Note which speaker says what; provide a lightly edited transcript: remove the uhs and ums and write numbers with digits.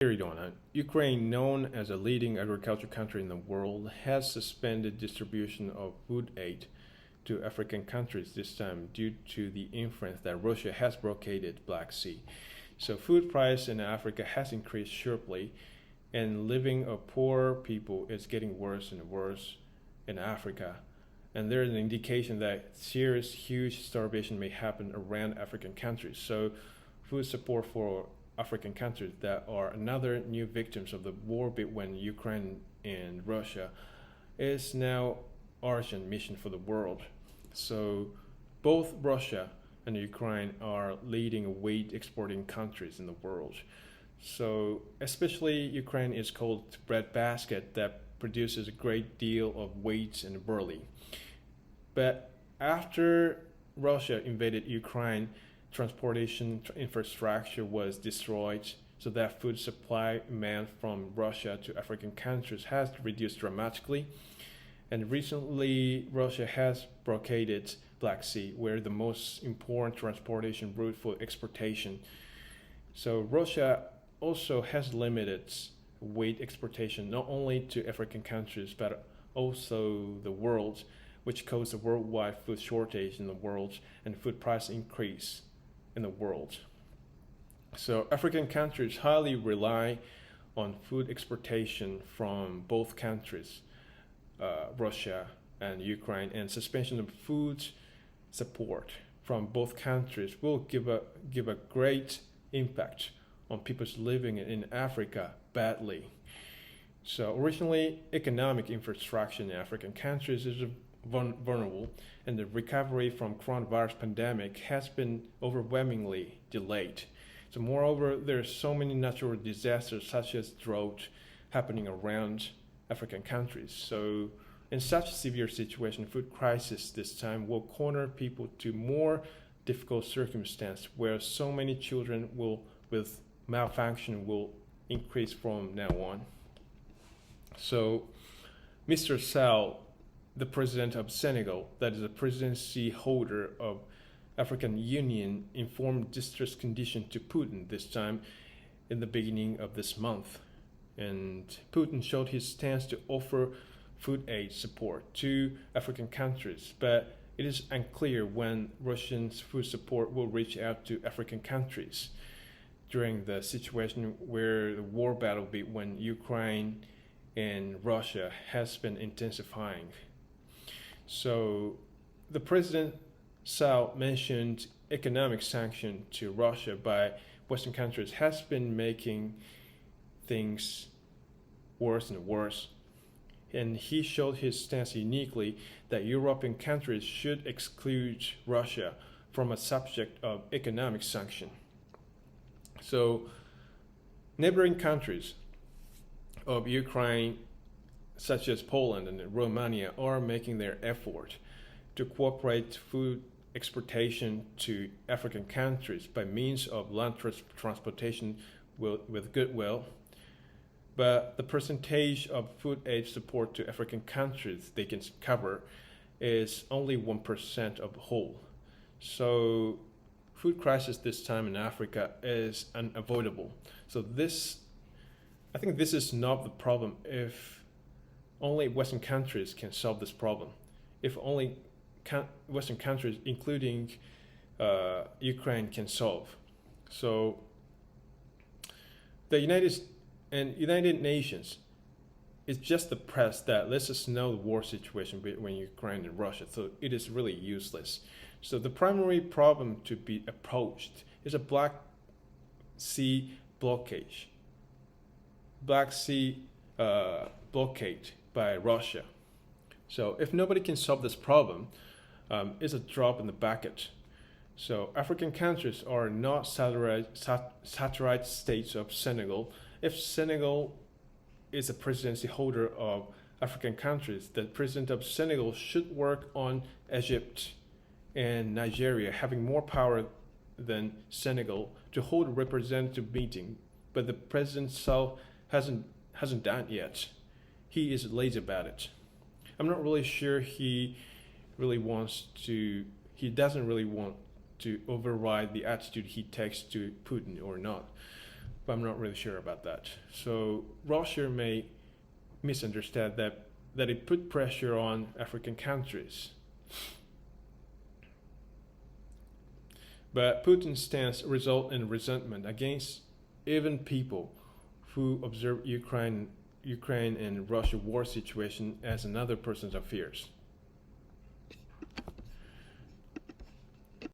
Speaker 1: Carried on. Ukraine, known as a leading agriculture country in the world, has suspended distribution of food aid to African countries this time due to the inference that Russia has blockaded Black Sea. So food price in Africa has increased sharply, and living of poor people is getting worse and worse in Africa. And there is an indication that serious, huge starvation may happen around African countries. So food support for African countries that are another new victims of the war between Ukraine and Russia is now urgent mission for the world. So both Russia and Ukraine are leading wheat exporting countries in the world. So especially Ukraine is called breadbasket that produces a great deal of wheat and barley. But after Russia invaded Ukraine, transportation infrastructure was destroyed, so that food supply demand from Russia to African countries has reduced dramatically. And recently, Russia has blockaded Black Sea, where the most important transportation route for exportation. So Russia also has limited wheat exportation not only to African countries but also the world, which caused a worldwide food shortage in the world and food price increase in the world. So African countries highly rely on food exportation from both countries, Russia and Ukraine, and suspension of food support from both countries will give a great impact on people's living in Africa badly. So originally, economic infrastructure in African countries is vulnerable, and the recovery from coronavirus pandemic has been overwhelmingly delayed. So moreover, there are so many natural disasters such as drought happening around African countries. So in such a severe situation, food crisis this time will corner people to more difficult circumstance where so many children will with malfunction will increase from now on. So Mr. Sall, the president of Senegal, that is the presidency holder of African Union, informed distress condition to Putin this time in the beginning of this month. And Putin showed his stance to offer food aid support to African countries, but it is unclear when Russian food support will reach out to African countries during the situation where the war battle between Ukraine and Russia has been intensifying. So the President Sall mentioned economic sanction to Russia by Western countries has been making things worse and worse. And he showed his stance uniquely that European countries should exclude Russia from a subject of economic sanction. So neighboring countries of Ukraine, such as Poland and Romania, are making their effort to cooperate food exportation to African countries by means of land transportation with goodwill. But the percentage of food aid support to African countries they can cover is only 1% of the whole. So food crisis this time in Africa is unavoidable. So I think this is not the problem if only Western countries can solve this problem. If only Western countries, including Ukraine, can solve. So the United Nations is just the press that lets us know the war situation between Ukraine and Russia. So it is really useless. So the primary problem to be approached is a Black Sea blockade. Black Sea blockade by Russia. So if nobody can solve this problem, it's a drop in the bucket. So African countries are not satellite states of Senegal. If Senegal is a presidency holder of African countries, the president of Senegal should work on Egypt and Nigeria having more power than Senegal to hold a representative meeting. But the president himself hasn't done it yet. He is lazy about it. I'm not really sure he doesn't really want to override the attitude he takes to Putin or not. but I'm not really sure about that. So Russia may misunderstand that it put pressure on African countries. But Putin's stance result in resentment against even people who observe Ukraine and Russia war situation as another person's affairs.